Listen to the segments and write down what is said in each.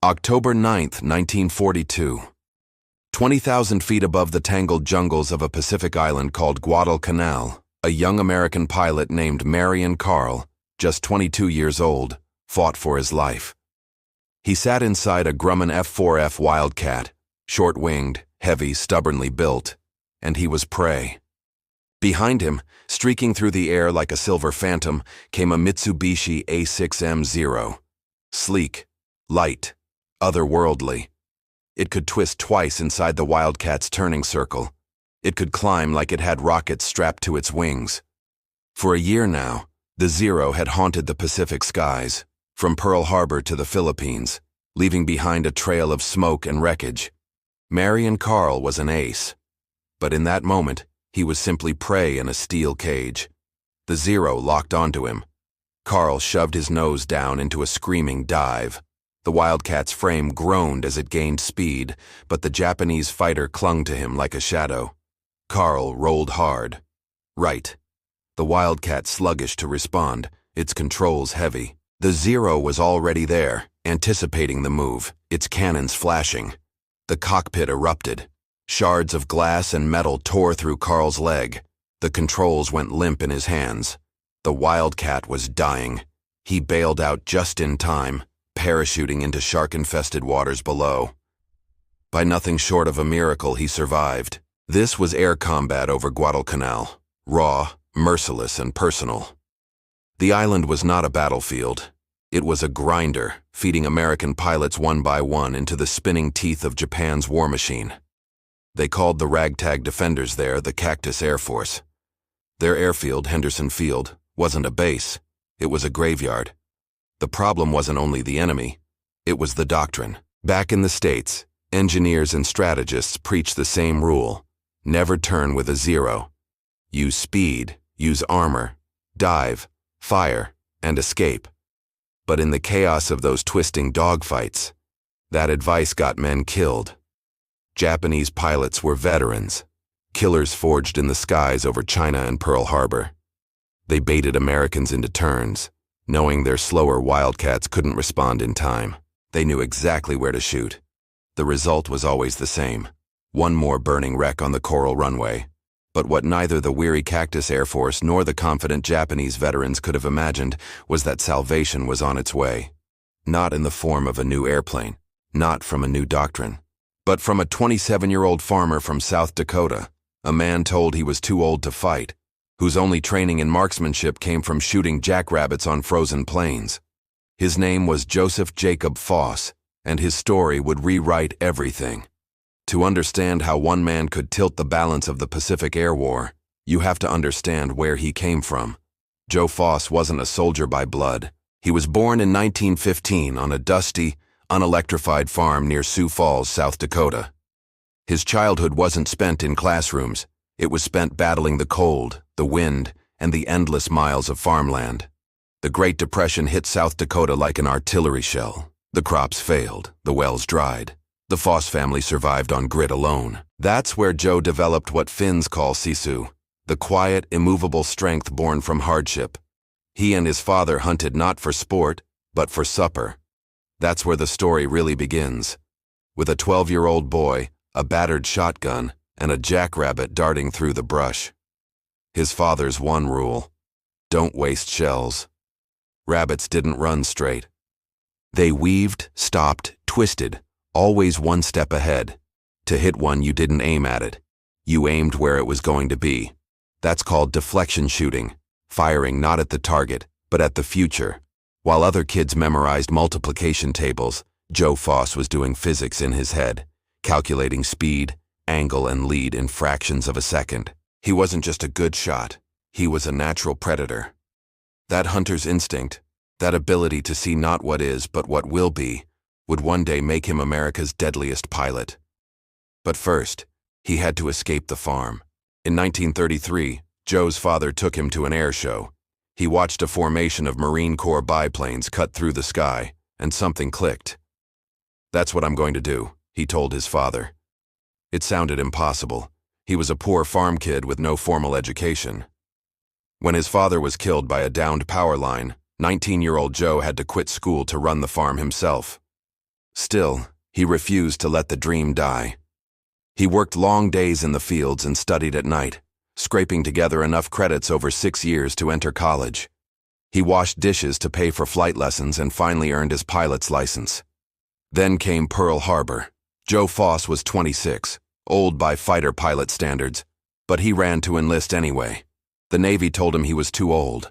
October 9, 1942. 20,000 feet above the tangled jungles of a Pacific island called Guadalcanal, a young American pilot named Marion Carl, just 22 years old, fought for his life. He sat inside a Grumman F4F Wildcat, short-winged, heavy, stubbornly built, and he was prey. Behind him, streaking through the air like a silver phantom, came a Mitsubishi A6M0. Sleek, light, otherworldly. It could twist twice inside the Wildcat's turning circle. It could climb like it had rockets strapped to its wings. For a year now, the Zero had haunted the Pacific skies, from Pearl Harbor to the Philippines, leaving behind a trail of smoke and wreckage. Marion Carl was an ace. But in that moment, he was simply prey in a steel cage. The Zero locked onto him. Carl shoved his nose down into a screaming dive. The Wildcat's frame groaned as it gained speed, but the Japanese fighter clung to him like a shadow. Carl rolled hard. Right. The Wildcat sluggish to respond, its controls heavy. The Zero was already there, anticipating the move, its cannons flashing. The cockpit erupted. Shards of glass and metal tore through Carl's leg. The controls went limp in his hands. The Wildcat was dying. He bailed out just in time, parachuting into shark-infested waters below. By nothing short of a miracle, he survived. This was air combat over Guadalcanal, raw, merciless, and personal. The island was not a battlefield. It was a grinder, feeding American pilots one by one into the spinning teeth of Japan's war machine. They called the ragtag defenders there the Cactus Air Force. Their airfield, Henderson Field, wasn't a base. It was a graveyard. The problem wasn't only the enemy. It was the doctrine. Back in the States, engineers and strategists preached the same rule. Never turn with a Zero. Use speed, use armor, dive, fire, and escape. But in the chaos of those twisting dogfights, that advice got men killed. Japanese pilots were veterans, killers forged in the skies over China and Pearl Harbor. They baited Americans into turns, knowing their slower Wildcats couldn't respond in time. They knew exactly where to shoot. The result was always the same: one more burning wreck on the coral runway. But what neither the weary Cactus Air Force nor the confident Japanese veterans could have imagined was that salvation was on its way. Not in the form of a new airplane, not from a new doctrine, but from a 27-year-old farmer from South Dakota, a man told he was too old to fight, whose only training in marksmanship came from shooting jackrabbits on frozen plains. His name was Joseph Jacob Foss, and his story would rewrite everything. To understand how one man could tilt the balance of the Pacific Air War, you have to understand where he came from. Joe Foss wasn't a soldier by blood. He was born in 1915 on a dusty, unelectrified farm near Sioux Falls, South Dakota. His childhood wasn't spent in classrooms. It was spent battling the cold, the wind, and the endless miles of farmland. The Great Depression hit South Dakota like an artillery shell. The crops failed, the wells dried. The Foss family survived on grit alone. That's where Joe developed what Finns call sisu, the quiet, immovable strength born from hardship. He and his father hunted not for sport, but for supper. That's where the story really begins. With a 12-year-old boy, a battered shotgun, and a jackrabbit darting through the brush. His father's one rule: don't waste shells. Rabbits didn't run straight. They weaved, stopped, twisted, always one step ahead. To hit one, you didn't aim at it. You aimed where it was going to be. That's called deflection shooting, firing not at the target, but at the future. While other kids memorized multiplication tables, Joe Foss was doing physics in his head, calculating speed, angle, and lead in fractions of a second. He wasn't just a good shot. He was a natural predator. That hunter's instinct, that ability to see not what is, but what will be, would one day make him America's deadliest pilot. But first, he had to escape the farm. In 1933, Joe's father took him to an air show. He watched a formation of Marine Corps biplanes cut through the sky, and something clicked. "That's what I'm going to do," he told his father. It sounded impossible. He was a poor farm kid with no formal education. When his father was killed by a downed power line, 19-year-old Joe had to quit school to run the farm himself. Still, he refused to let the dream die. He worked long days in the fields and studied at night, scraping together enough credits over 6 years to enter college. He washed dishes to pay for flight lessons and finally earned his pilot's license. Then came Pearl Harbor. Joe Foss was 26, old by fighter pilot standards, but he ran to enlist anyway. The Navy told him he was too old.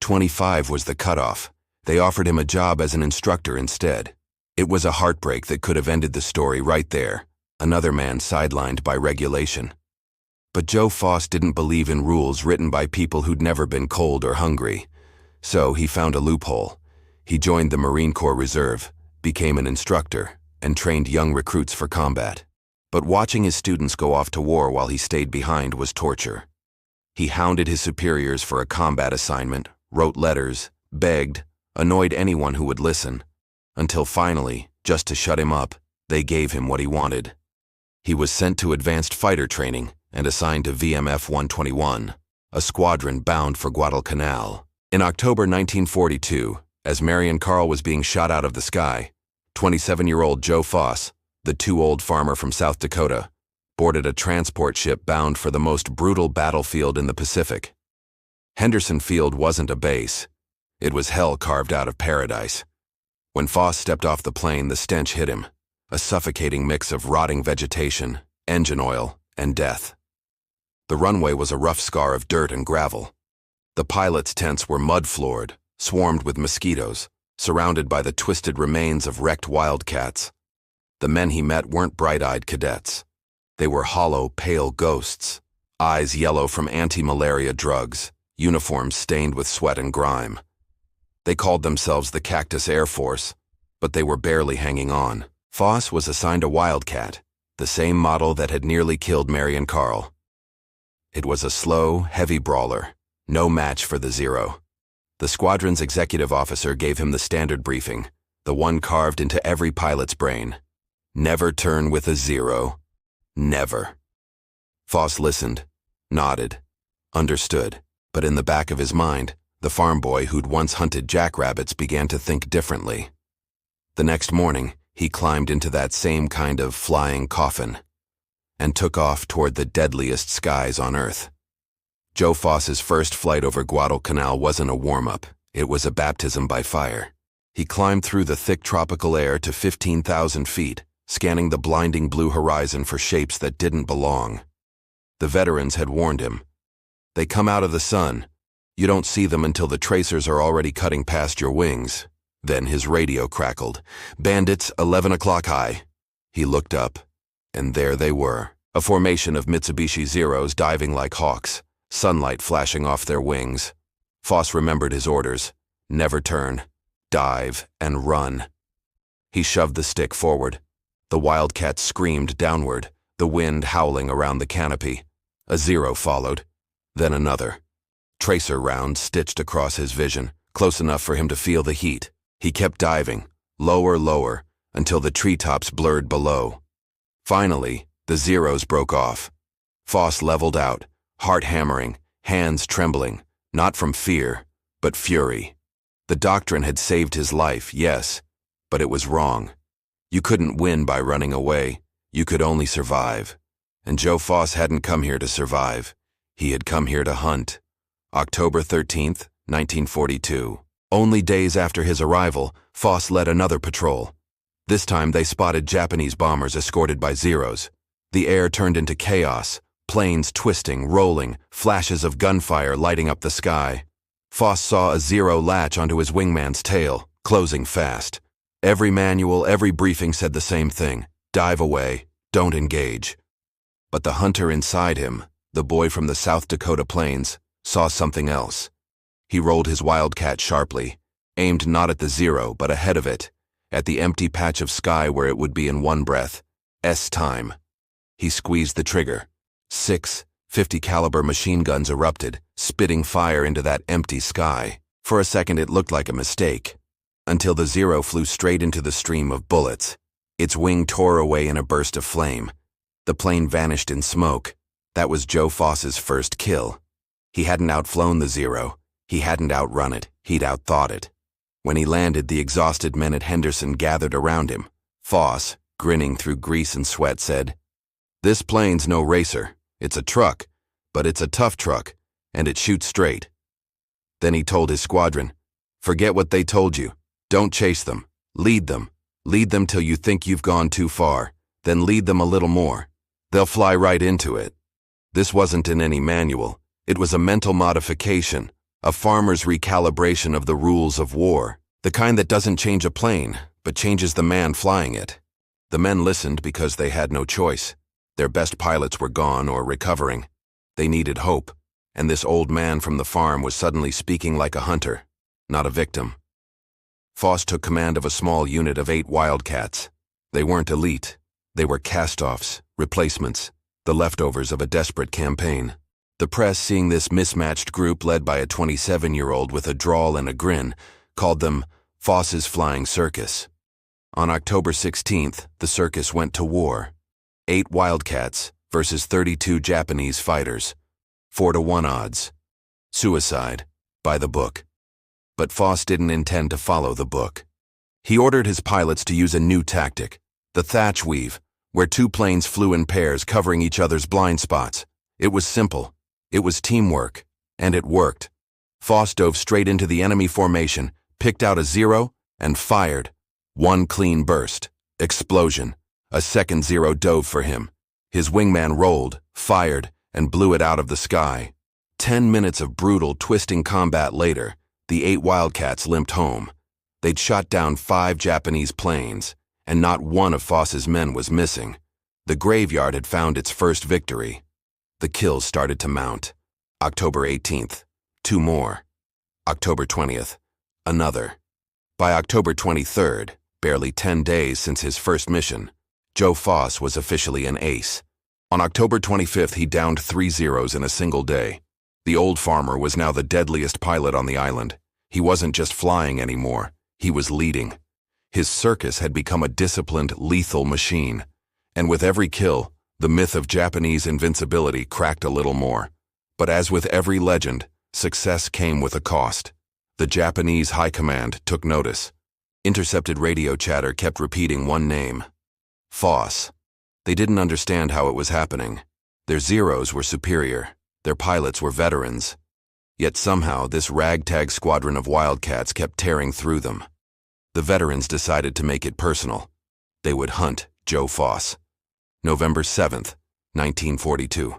25 was the cutoff. They offered him a job as an instructor instead. It was a heartbreak that could have ended the story right there, another man sidelined by regulation. But Joe Foss didn't believe in rules written by people who'd never been cold or hungry. So he found a loophole. He joined the Marine Corps Reserve, became an instructor, and trained young recruits for combat. But watching his students go off to war while he stayed behind was torture. He hounded his superiors for a combat assignment, wrote letters, begged, annoyed anyone who would listen, until finally, just to shut him up, they gave him what he wanted. He was sent to advanced fighter training and assigned to VMF 121, a squadron bound for Guadalcanal. In October 1942, as Marion Carl was being shot out of the sky, 27-year-old Joe Foss, the too-old farmer from South Dakota, boarded a transport ship bound for the most brutal battlefield in the Pacific. Henderson Field wasn't a base. It was hell carved out of paradise. When Foss stepped off the plane, the stench hit him, a suffocating mix of rotting vegetation, engine oil, and death. The runway was a rough scar of dirt and gravel. The pilots' tents were mud-floored, swarmed with mosquitoes, surrounded by the twisted remains of wrecked Wildcats. The men he met weren't bright-eyed cadets. They were hollow, pale ghosts, eyes yellow from anti-malaria drugs, uniforms stained with sweat and grime. They called themselves the Cactus Air Force, but they were barely hanging on. Foss was assigned a Wildcat, the same model that had nearly killed Marion Carl. It was a slow, heavy brawler, no match for the Zero. The squadron's executive officer gave him the standard briefing, the one carved into every pilot's brain. Never turn with a Zero. Never. Foss listened, nodded, understood, but in the back of his mind, the farm boy who'd once hunted jackrabbits began to think differently. The next morning, he climbed into that same kind of flying coffin and took off toward the deadliest skies on Earth. Joe Foss's first flight over Guadalcanal wasn't a warm-up, it was a baptism by fire. He climbed through the thick tropical air to 15,000 feet, scanning the blinding blue horizon for shapes that didn't belong. The veterans had warned him. They come out of the sun. You don't see them until the tracers are already cutting past your wings. Then his radio crackled. Bandits, 11 o'clock high. He looked up, and there they were, a formation of Mitsubishi Zeros diving like hawks, sunlight flashing off their wings. Foss remembered his orders. Never turn, dive, and run. He shoved the stick forward. The Wildcat screamed downward, the wind howling around the canopy. A Zero followed, then another. Tracer rounds stitched across his vision, close enough for him to feel the heat. He kept diving, lower, until the treetops blurred below. Finally, the Zeros broke off. Foss leveled out, heart hammering, hands trembling, not from fear, but fury. The doctrine had saved his life, yes, but it was wrong. You couldn't win by running away. You could only survive. And Joe Foss hadn't come here to survive. He had come here to hunt. October 13th, 1942. Only days after his arrival, Foss led another patrol. This time they spotted Japanese bombers escorted by Zeros. The air turned into chaos, planes twisting, rolling, flashes of gunfire lighting up the sky. Foss saw a Zero latch onto his wingman's tail, closing fast. Every manual, every briefing said the same thing. Dive away, don't engage. But the hunter inside him, the boy from the South Dakota plains, saw something else. He rolled his Wildcat sharply, aimed not at the Zero, but ahead of it, at the empty patch of sky where it would be in one breath. S-time. He squeezed the trigger. 6 .50 caliber machine guns erupted, spitting fire into that empty sky. For a second it looked like a mistake, until the Zero flew straight into the stream of bullets. Its wing tore away in a burst of flame. The plane vanished in smoke. That was Joe Foss's first kill. He hadn't outflown the Zero. He hadn't outrun it. He'd outthought it. When he landed, the exhausted men at Henderson gathered around him. Foss, grinning through grease and sweat, said, "This plane's no racer. It's a truck, but it's a tough truck, and it shoots straight." Then he told his squadron, "Forget what they told you. Don't chase them. Lead them. Lead them till you think you've gone too far. Then lead them a little more. They'll fly right into it." This wasn't in any manual. It was a mental modification, a farmer's recalibration of the rules of war, the kind that doesn't change a plane, but changes the man flying it. The men listened because they had no choice. Their best pilots were gone or recovering. They needed hope, and this old man from the farm was suddenly speaking like a hunter, not a victim. Foss took command of a small unit of 8 Wildcats. They weren't elite. They were cast-offs, replacements, the leftovers of a desperate campaign. The press, seeing this mismatched group led by a 27-year-old with a drawl and a grin, called them Foss's Flying Circus. On October 16th, the circus went to war. 8 Wildcats versus 32 Japanese fighters. 4-to-1 odds. Suicide. By the book. But Foss didn't intend to follow the book. He ordered his pilots to use a new tactic, the thatch weave, where 2 planes flew in pairs covering each other's blind spots. It was simple. It was teamwork. And it worked. Foss dove straight into the enemy formation, picked out a 0, and fired. 1 clean burst. Explosion. A second 0 dove for him. His wingman rolled, fired, and blew it out of the sky. 10 minutes of brutal, twisting combat later, the 8 Wildcats limped home. They'd shot down 5 Japanese planes, and not one of Foss's men was missing. The graveyard had found its first victory. The kills started to mount. October 18th, 2 more. October 20th, another. By October 23rd, barely 10 days since his first mission, Joe Foss was officially an ace. On October 25th, he downed 3 zeros in a single day. The old farmer was now the deadliest pilot on the island. He wasn't just flying anymore, he was leading. His circus had become a disciplined, lethal machine. And with every kill, the myth of Japanese invincibility cracked a little more. But as with every legend, success came with a cost. The Japanese high command took notice. Intercepted radio chatter kept repeating one name: Foss. They didn't understand how it was happening. Their zeros were superior. Their pilots were veterans. Yet somehow this ragtag squadron of Wildcats kept tearing through them. The veterans decided to make it personal. They would hunt Joe Foss. November 7th, 1942.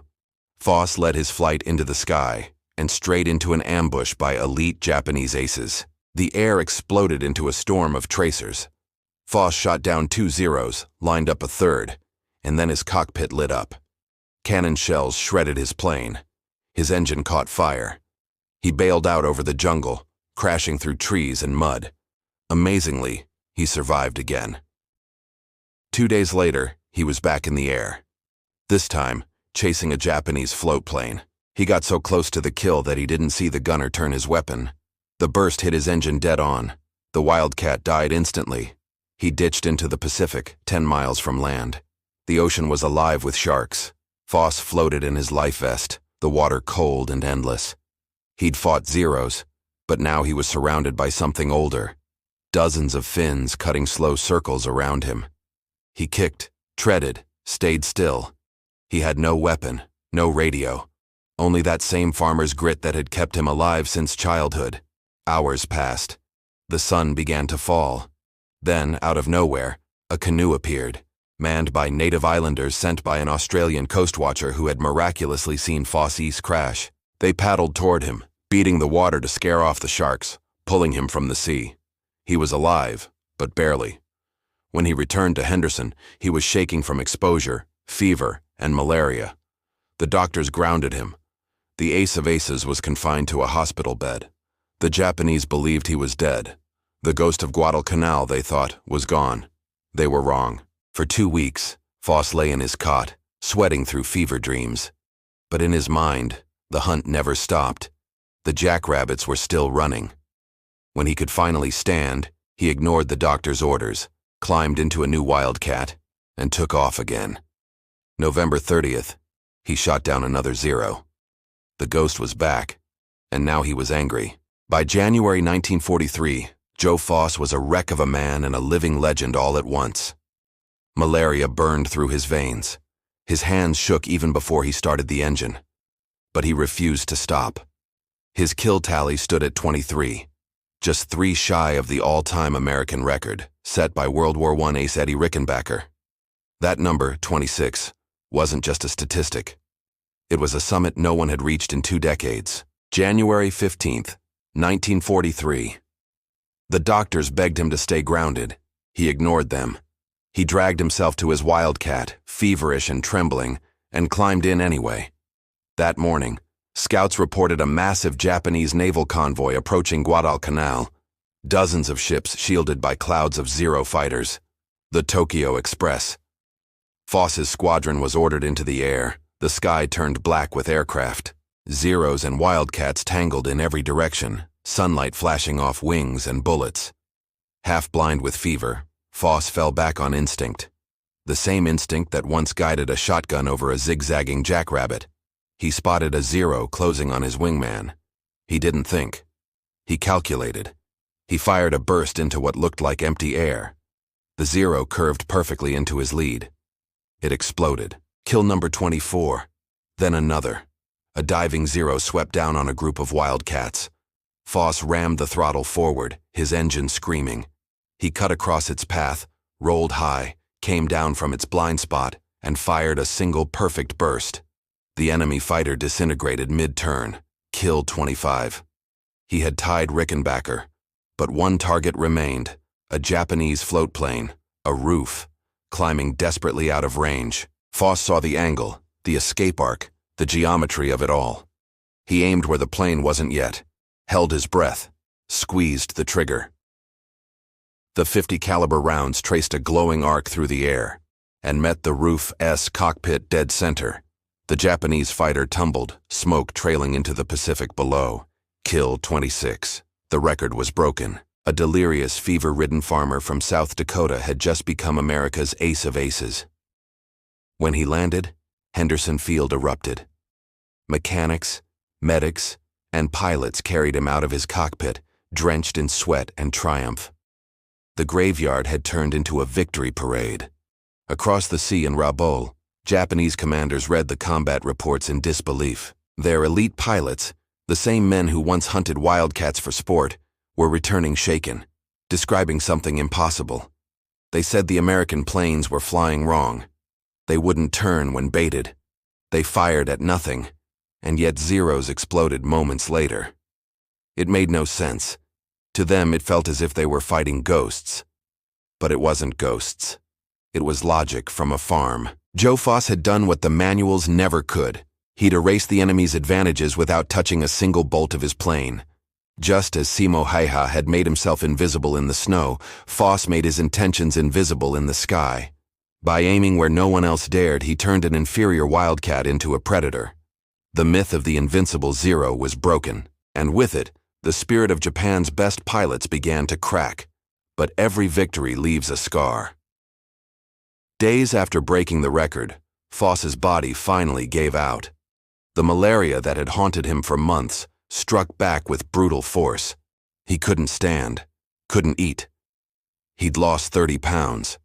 Foss led his flight into the sky and straight into an ambush by elite Japanese aces. The air exploded into a storm of tracers. Foss shot down 2 zeros, lined up a third, and then his cockpit lit up. Cannon shells shredded his plane. His engine caught fire. He bailed out over the jungle, crashing through trees and mud. Amazingly, he survived again. 2 days later, he was back in the air. This time, chasing a Japanese float plane. He got so close to the kill that he didn't see the gunner turn his weapon. The burst hit his engine dead on. The Wildcat died instantly. He ditched into the Pacific, 10 miles from land. The ocean was alive with sharks. Foss floated in his life vest, the water cold and endless. He'd fought zeros, but now he was surrounded by something older. Dozens of fins cutting slow circles around him. He kicked, treaded, stayed still. He had no weapon, no radio. Only that same farmer's grit that had kept him alive since childhood. Hours passed. The sun began to fall. Then, out of nowhere, a canoe appeared, manned by native islanders sent by an Australian coastwatcher who had miraculously seen Foss crash. They paddled toward him, beating the water to scare off the sharks, pulling him from the sea. He was alive, but barely. When he returned to Henderson, he was shaking from exposure, fever, and malaria. The doctors grounded him. The ace of aces was confined to a hospital bed. The Japanese believed he was dead. The ghost of Guadalcanal, they thought, was gone. They were wrong. For 2 weeks, Foss lay in his cot, sweating through fever dreams. But in his mind, the hunt never stopped. The jackrabbits were still running. When he could finally stand, he ignored the doctor's orders, climbed into a new Wildcat, and took off again. November 30th, he shot down another zero. The ghost was back, and now he was angry. By January 1943, Joe Foss was a wreck of a man and a living legend all at once. Malaria burned through his veins. His hands shook even before he started the engine. But he refused to stop. His kill tally stood at 23, just 3 shy of the all-time American record, set by World War I ace Eddie Rickenbacker. That number, 26, wasn't just a statistic. It was a summit no one had reached in 2 decades. January 15th, 1943. The doctors begged him to stay grounded. He ignored them. He dragged himself to his Wildcat, feverish and trembling, and climbed in anyway. That morning, scouts reported a massive Japanese naval convoy approaching Guadalcanal, dozens of ships shielded by clouds of Zero fighters. The Tokyo Express. Foss's squadron was ordered into the air. The sky turned black with aircraft. Zeros and Wildcats tangled in every direction, sunlight flashing off wings and bullets. Half blind with fever, Foss fell back on instinct. The same instinct that once guided a shotgun over a zigzagging jackrabbit. He spotted a Zero closing on his wingman. He didn't think. He calculated. He fired a burst into what looked like empty air. The Zero curved perfectly into his lead. It exploded. Kill number 24. Then another. A diving Zero swept down on a group of Wildcats. Foss rammed the throttle forward, his engine screaming. He cut across its path, rolled high, came down from its blind spot, and fired a single perfect burst. The enemy fighter disintegrated mid-turn, kill 25. He had tied Rickenbacker, but one target remained, a Japanese float plane, a roof, climbing desperately out of range. Foss saw the angle, the escape arc, the geometry of it all. He aimed where the plane wasn't yet, held his breath, squeezed the trigger. The .50 caliber rounds traced a glowing arc through the air and met the roof's cockpit dead center. The Japanese fighter tumbled, smoke trailing into the Pacific below. Kill 26. The record was broken. A delirious, fever-ridden farmer from South Dakota had just become America's ace of aces. When he landed, Henderson Field erupted. Mechanics, medics, and pilots carried him out of his cockpit, drenched in sweat and triumph. The graveyard had turned into a victory parade. Across the sea in Rabaul, Japanese commanders read the combat reports in disbelief. Their elite pilots, the same men who once hunted Wildcats for sport, were returning shaken, describing something impossible. They said the American planes were flying wrong. They wouldn't turn when baited. They fired at nothing, and yet Zeros exploded moments later. It made no sense. To them, it felt as if they were fighting ghosts. But it wasn't ghosts. It was logic from a farm. Joe Foss had done what the manuals never could. He'd erased the enemy's advantages without touching a single bolt of his plane. Just as Simo Häyhä had made himself invisible in the snow, Foss made his intentions invisible in the sky. By aiming where no one else dared, he turned an inferior Wildcat into a predator. The myth of the invincible Zero was broken, and with it, the spirit of Japan's best pilots began to crack. But every victory leaves a scar. Days after breaking the record, Foss's body finally gave out. The malaria that had haunted him for months struck back with brutal force. He couldn't stand, couldn't eat. He'd lost 30 pounds.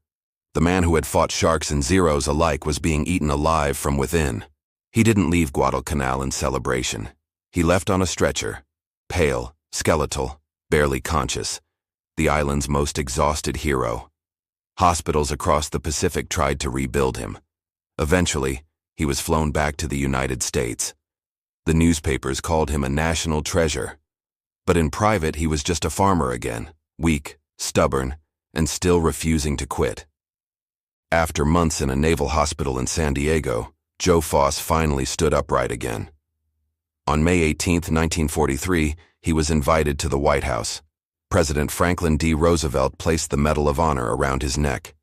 The man who had fought sharks and Zeros alike was being eaten alive from within. He didn't leave Guadalcanal in celebration. He left on a stretcher, pale, skeletal, barely conscious, the island's most exhausted hero. Hospitals across the Pacific tried to rebuild him. Eventually, he was flown back to the United States. The newspapers called him a national treasure. But in private, he was just a farmer again, weak, stubborn, and still refusing to quit. After months in a naval hospital in San Diego, Joe Foss finally stood upright again. On May 18, 1943, he was invited to the White House. President Franklin D. Roosevelt placed the Medal of Honor around his neck.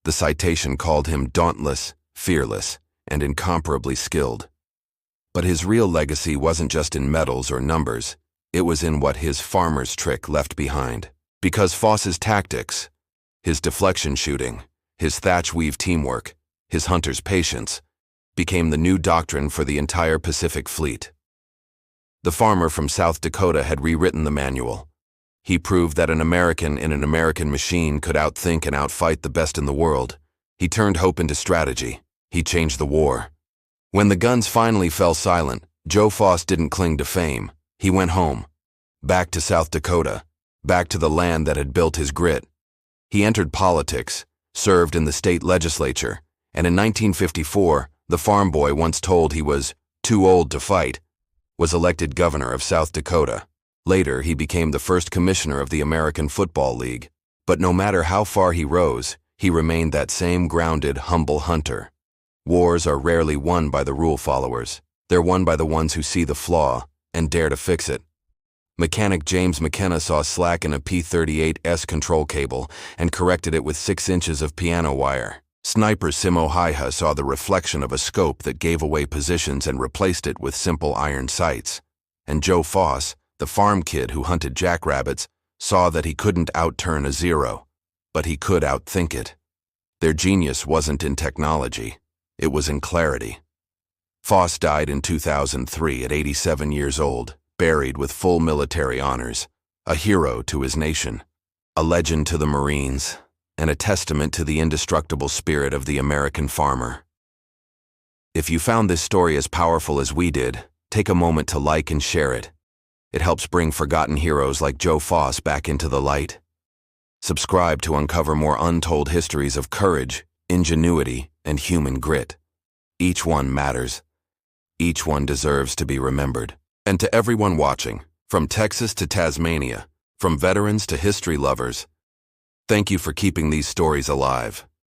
The citation called him dauntless, fearless, and incomparably skilled. But his real legacy wasn't just in medals or numbers. It was in what his farmer's trick left behind. Because Foss's tactics, his deflection shooting, his thatch weave teamwork, his hunter's patience, became the new doctrine for the entire Pacific Fleet. The farmer from South Dakota had rewritten the manual. He proved that an American in an American machine could outthink and outfight the best in the world. He turned hope into strategy. He changed the war. When the guns finally fell silent, Joe Foss didn't cling to fame. He went home. Back to South Dakota. Back to the land that had built his grit. He entered politics, served in the state legislature, and in 1954, the farm boy once told he was too old to fight, was elected governor of South Dakota. Later, he became the first commissioner of the American Football League. But no matter how far he rose, he remained that same grounded, humble hunter. Wars are rarely won by the rule followers. They're won by the ones who see the flaw and dare to fix it. Mechanic James McKenna saw slack in a P-38S control cable and corrected it with 6 inches of piano wire. Sniper Simo Haiha saw the reflection of a scope that gave away positions and replaced it with simple iron sights. And Joe Foss, the farm kid who hunted jackrabbits, saw that he couldn't outturn a zero, but he could outthink it. Their genius wasn't in technology, it was in clarity. Foss died in 2003 at 87 years old, buried with full military honors, a hero to his nation, a legend to the Marines, and a testament to the indestructible spirit of the American farmer. If you found this story as powerful as we did, take a moment to like and share it. It helps bring forgotten heroes like Joe Foss back into the light. Subscribe to uncover more untold histories of courage, ingenuity, and human grit. Each one matters. Each one deserves to be remembered. And to everyone watching, from Texas to Tasmania, from veterans to history lovers, thank you for keeping these stories alive.